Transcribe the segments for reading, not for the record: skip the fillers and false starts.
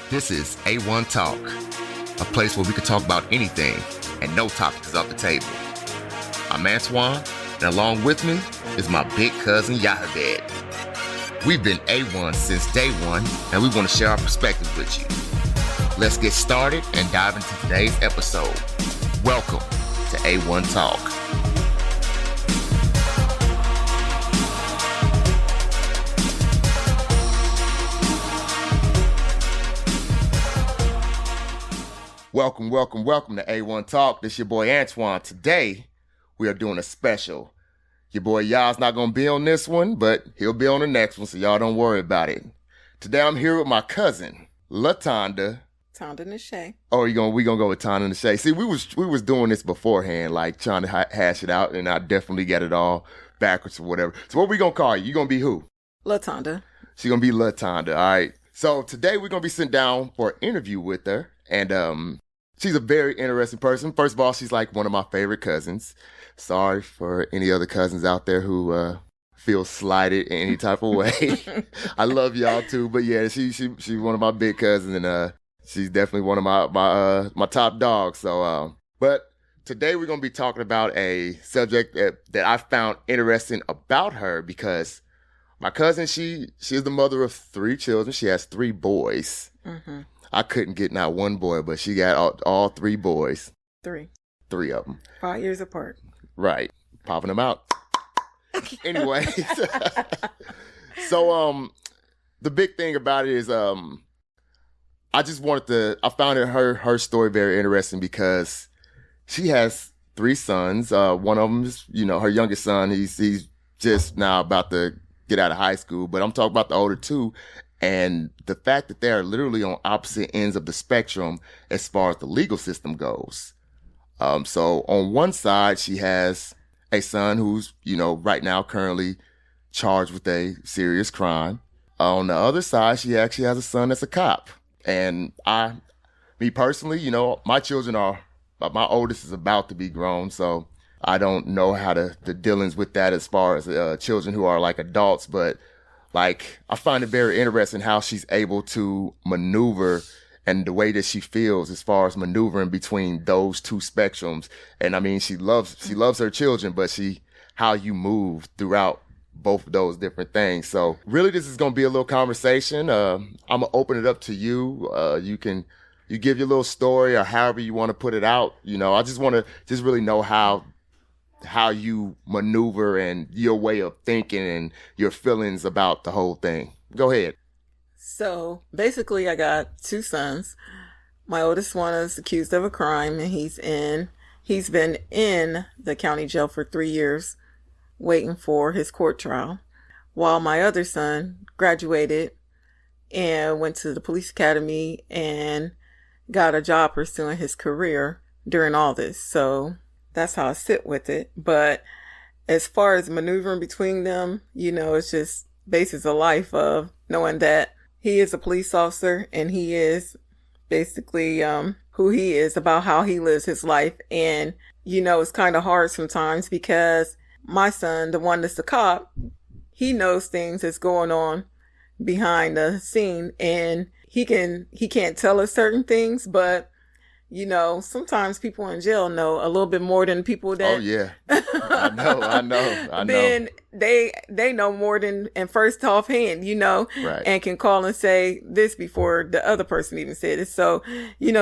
This is A1 Talk, a place where we can talk about anything and no topic is off the table. I'm Antwaun, and along with me is my big cousin Yahabed. We've been A1 since day one, and we want to share our perspective with you. Let's get started and dive into today's episode. Welcome to A1 Talk. Welcome to A1 Talk. This is your boy Antwaun. Today, we are doing a special. Your boy Yah's not going to be on this one, but he'll be on the next one, so y'all don't worry about it. Today, I'm here with my cousin, Tonda Nishay. Oh, we gonna go with Tonda Nishay. See, we was doing this beforehand, like trying to hash it out, and I definitely got it all backwards or whatever. So what we gonna call you? You gonna be who? Tonda. She gonna be Tonda. All right. So today we're gonna be sitting down for an interview with her, and she's a very interesting person. First of all, she's like one of my favorite cousins. Sorry for any other cousins out there who feel slighted in any type of way. I love y'all too, but yeah, she's one of my big cousins, and she's definitely one of my top dogs. So, but today we're gonna be talking about a subject that I found interesting about her, because my cousin, she's the mother of 3 children. She has 3 boys. Mm-hmm. I couldn't get not one boy, but she got all 3 boys. 3 of them. 5 years apart. Right. Popping them out. Anyway. So, the big thing about it is, I found her story very interesting, because she has 3 sons. One of them is, her youngest son. He's just now about to get out of high school, but I'm talking about the older 2. And the fact that they are literally on opposite ends of the spectrum as far as the legal system goes. So on one side, she has a son who's, right now currently charged with a serious crime. On the other side, she actually has a son that's a cop. And me personally, my my oldest is about to be grown, so I don't know how the dealings with that as far as children who are like adults, but like, I find it very interesting how she's able to maneuver and the way that she feels as far as maneuvering between those 2 spectrums. And I mean, she loves her children, but how you move throughout both of those different things. So really, this is going to be a little conversation. I'm going to open it up to you. You give your little story or however you want to put it out. I just want to really know how you maneuver and your way of thinking and your feelings about the whole thing. Go ahead. So basically, I got 2 sons. My oldest one is accused of a crime, and he's been in the county jail for 3 years waiting for his court trial, while my other son graduated and went to the police academy and got a job pursuing his career during all this. So that's how I sit with it. But as far as maneuvering between them, it's just basis of life of knowing that he is a police officer, and he is basically who he is, about how he lives his life. And, it's kind of hard sometimes, because my son, the one that's a cop, he knows things that's going on behind the scene, and he can't tell us certain things, but sometimes people in jail know a little bit more than people that. Oh yeah, I know. Then they know more than, and first offhand, right. And can call and say this before the other person even said it. So,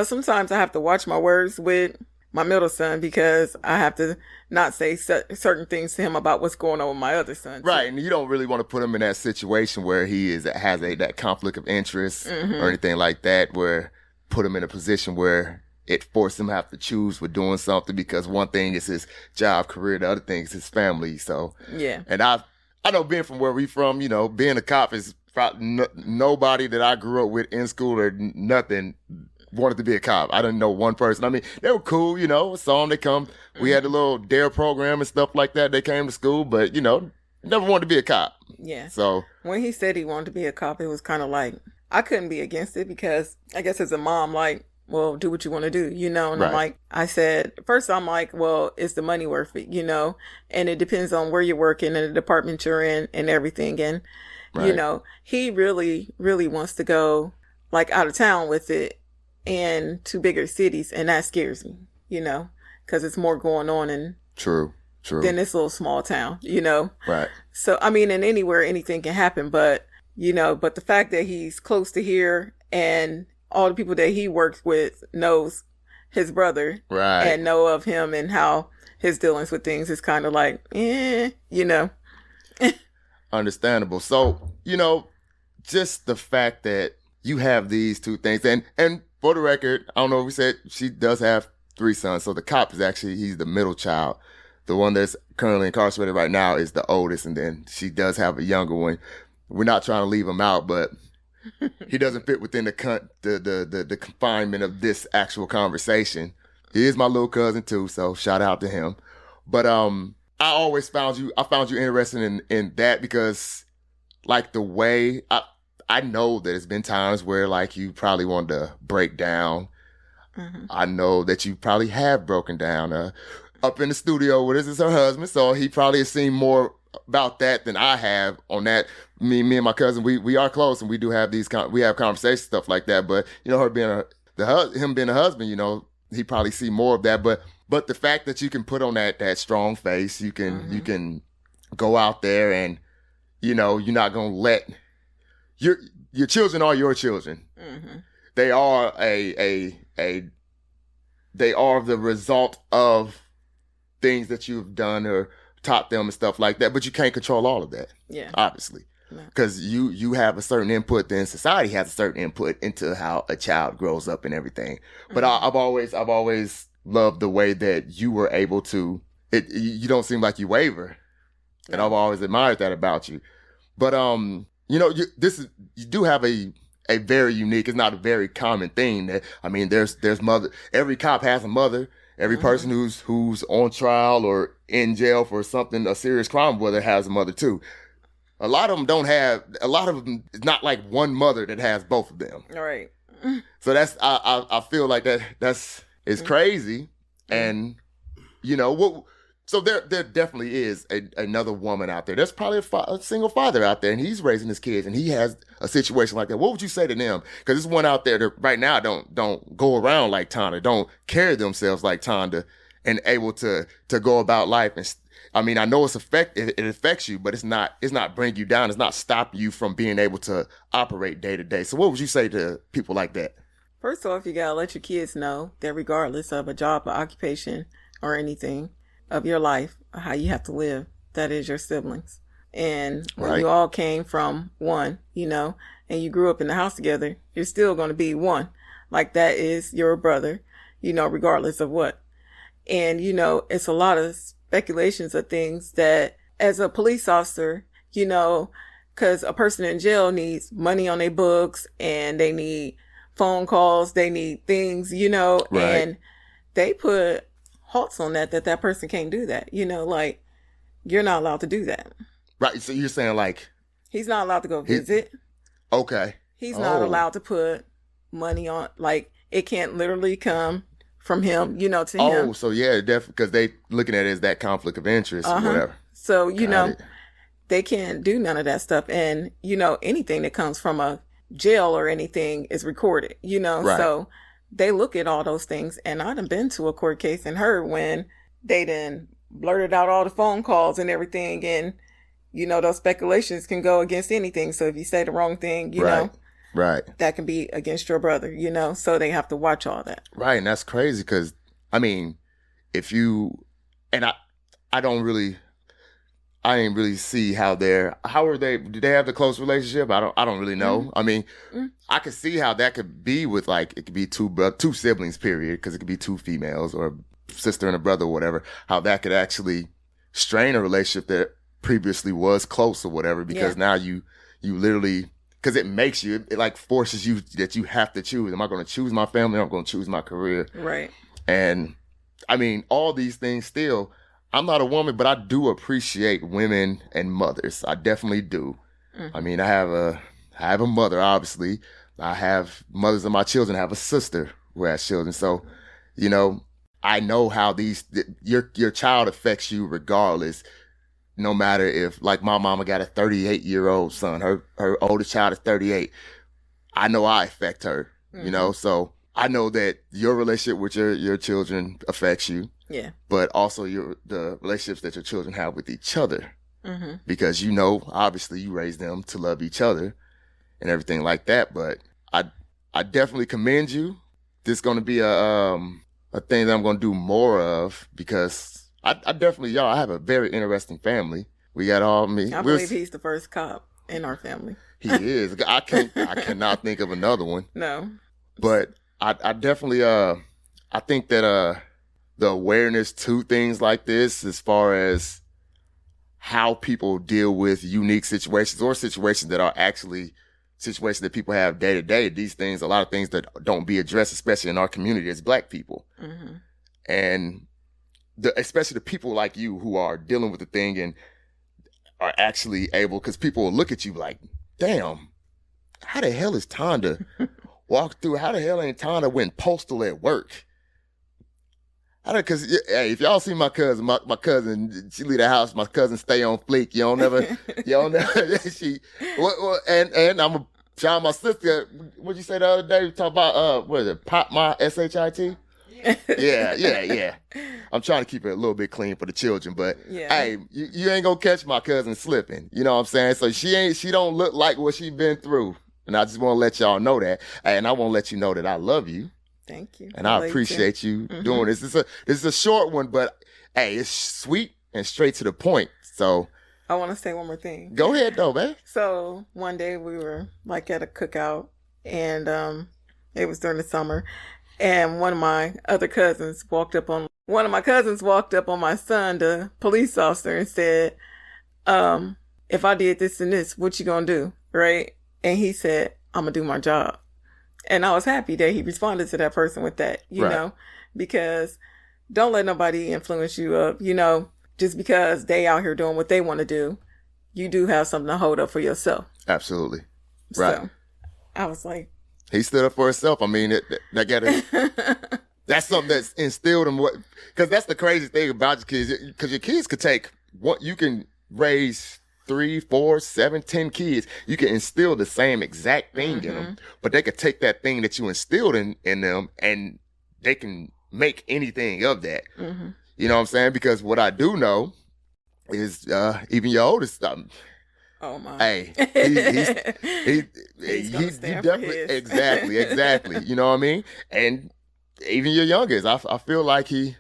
sometimes I have to watch my words with my middle son, because I have to not say certain things to him about what's going on with my other son. Right, and you don't really want to put him in that situation where he has that conflict of interest, mm-hmm. or anything like that, where put him in a position where it forced him to have to choose for doing something, because one thing is his job, career, the other thing is his family. So yeah, and I know, being from where we from, being a cop is probably nobody that I grew up with in school or nothing wanted to be a cop. I didn't know one person. I mean, they were cool, saw them, they come. We had a little DARE program and stuff like that. They came to school, but never wanted to be a cop. Yeah. So when he said he wanted to be a cop, it was kind of like, I couldn't be against it, because I guess as a mom, like, well, do what you want to do, And right. I'm like, well, is the money worth it, And it depends on where you're working and the department you're in and everything. And, right. he really, really wants to go like out of town with it and to bigger cities, and that scares me, because it's more going on True. than this little small town, Right. So, I mean, and anywhere, anything can happen, but the fact that he's close to here and all the people that he works with knows his brother Right. and know of him and how his dealings with things is kind of like, Understandable. So, just the fact that you have these two things, and for the record, I don't know if we said she does have 3 sons. So the cop is actually, he's the middle child. The one that's currently incarcerated right now is the oldest, and then she does have a younger one. We're not trying to leave him out, but he doesn't fit within the confinement of this actual conversation. He is my little cousin too, so shout out to him. But I always found you interested in that because, like, the way I know that it's been times where, like, you probably wanted to break down. Mm-hmm. I know that you probably have broken down up in the studio where this is her husband, so he probably has seen more about that than I have on that. Me and my cousin, we are close, and we do have we have conversations, stuff like that. But her being him being a husband, he probably see more of that. But the fact that you can put on that strong face, you can go out there and you're not gonna let your children are your children. Mm-hmm. They are they are the result of things that you've done or taught them and stuff like that. But you can't control all of that. Yeah, obviously. Because you have a certain input, then society has a certain input into how a child grows up and everything. But mm-hmm. I've always loved the way that you were able to. You don't seem like you waver, and I've always admired that about you. But you do have a very unique. It's not a very common thing. There's mother. Every cop has a mother. Every mm-hmm. person who's on trial or in jail for something, a serious crime, whether has a mother too. A lot of them don't have. A lot of them, it's not like one mother that has both of them. All right. So that's I feel like it's crazy, and what. So there definitely is another woman out there. There's probably a single father out there, and he's raising his kids, and he has a situation like that. What would you say to them? Because there's one out there that right now don't go around like Tonda, don't carry themselves like Tonda, and able to go about life. And I know it affects you, but it's not bringing you down. It's not stopping you from being able to operate day to day. So what would you say to people like that? First off, you gotta let your kids know that regardless of a job or occupation or anything of your life, how you have to live, that is your siblings. And when you all came from one, and you grew up in the house together, you're still going to be one. Like, that is your brother, regardless of what. And, it's a lot of speculations of things that as a police officer, because a person in jail needs money on their books and they need phone calls, they need things, and they put halts on that person can't do that. Like, you're not allowed to do that. Right. So you're saying, like, he's not allowed to go visit. Okay. He's not allowed to put money on, like, it can't literally come from him, to him. Oh, so yeah, definitely, because they looking at it as that conflict of interest or whatever. So, they can't do none of that stuff. And, anything that comes from a jail or anything is recorded, Right. So they look at all those things. And I done been to a court case and heard when they done blurted out all the phone calls and everything. And, those speculations can go against anything. So if you say the wrong thing, you know, that can be against your brother, so they have to watch all that. Right. And that's crazy because, if you, and I didn't really see how are they, do they have the close relationship? I don't really know. Mm-hmm. I could see how that could be with, like, it could be two siblings, period, because it could be two females or a sister and a brother or whatever, how that could actually strain a relationship that previously was close or whatever, because now you literally, because it makes you, it like forces you that you have to choose. Am I going to choose my family or am I going to choose my career? Right. And all these things still, I'm not a woman, but I do appreciate women and mothers. I definitely do. Mm-hmm. I have a mother, obviously. I have mothers of my children. I have a sister who has children. So, I know how your child affects you regardless. No matter if, like, my mama got a 38-year-old son, her oldest child is 38. I know I affect her, you know, so I know that your relationship with your children affects you. Yeah. But also the relationships that your children have with each other. Because, you know, obviously you raise them to love each other and everything like that. But I definitely commend you. This is going to be a thing that I'm going to do more of, because I definitely, I have a very interesting family. We got all me. I believe he's the first cop in our family. He is. I cannot think of another one. No. But I definitely, I think that, the awareness to things like this, as far as how people deal with unique situations or situations that are actually situations that people have day to day, these things, a lot of things that don't be addressed, especially in our community as Black people. And especially the people like you who are dealing with the thing and are actually able, because people will look at you like, damn, how the hell is Tonda walk through? How the hell ain't Tonda went postal at work? Because, hey, if y'all see my cousin, my cousin, she leave the house, my cousin stay on fleek. You don't never, and I'm a shout out my sister. What'd you say the other day? We talk about, what is it, pop my SHIT? Yeah. I'm trying to keep it a little bit clean for the children, but hey, you ain't gonna catch my cousin slipping. You know what I'm saying? So she don't look like what she been through. And I just want to let y'all know that. And I want to let you know that I love you. Thank you. And I appreciate you doing this. This is a short one, but hey, it's sweet and straight to the point. So I want to say one more thing. Go ahead though, man. So one day we were like at a cookout, and it was during the summer, and one of my cousins walked up on my son, the police officer, and said, if I did this and this, what you gonna do? Right? And he said, I'm gonna do my job. And I was happy that he responded to that person with that, you know, because don't let nobody influence you up, you know, just because they out here doing what they want to do. You do have something to hold up for yourself. Absolutely. Right. So I was like, he stood up for himself. I mean, that's something that's instilled in because that's the crazy thing about your kids, because your kids could take you can raise 3, 4, 7, 10 kids. You can instill the same exact thing in them, but they could take that thing that you instilled in them and they can make anything of that. You know what I'm saying? Because what I do know is, even your oldest, oh my, hey, he definitely, exactly. You know what I mean? And even your youngest, I feel like he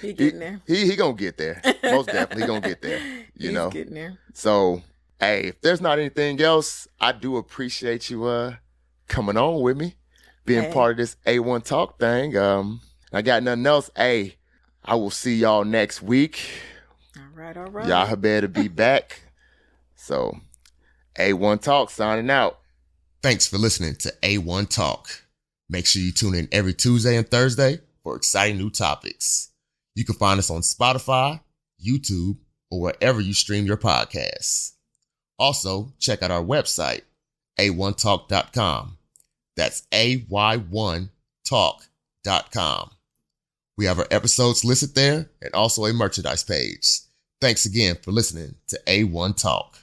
getting there. He gonna get there. Most definitely gonna get there. You know, getting there. So, hey, if there's not anything else, I do appreciate you coming on with me, being part of this A1 Talk thing. I got nothing else. Hey, I will see y'all next week. All right. Y'all better be back. So, A1 Talk signing out. Thanks for listening to A1 Talk. Make sure you tune in every Tuesday and Thursday for exciting new topics. You can find us on Spotify, YouTube, or wherever you stream your podcasts. Also, check out our website, a1talk.com. That's AY1talk.com. We have our episodes listed there and also a merchandise page. Thanks again for listening to A1 Talk.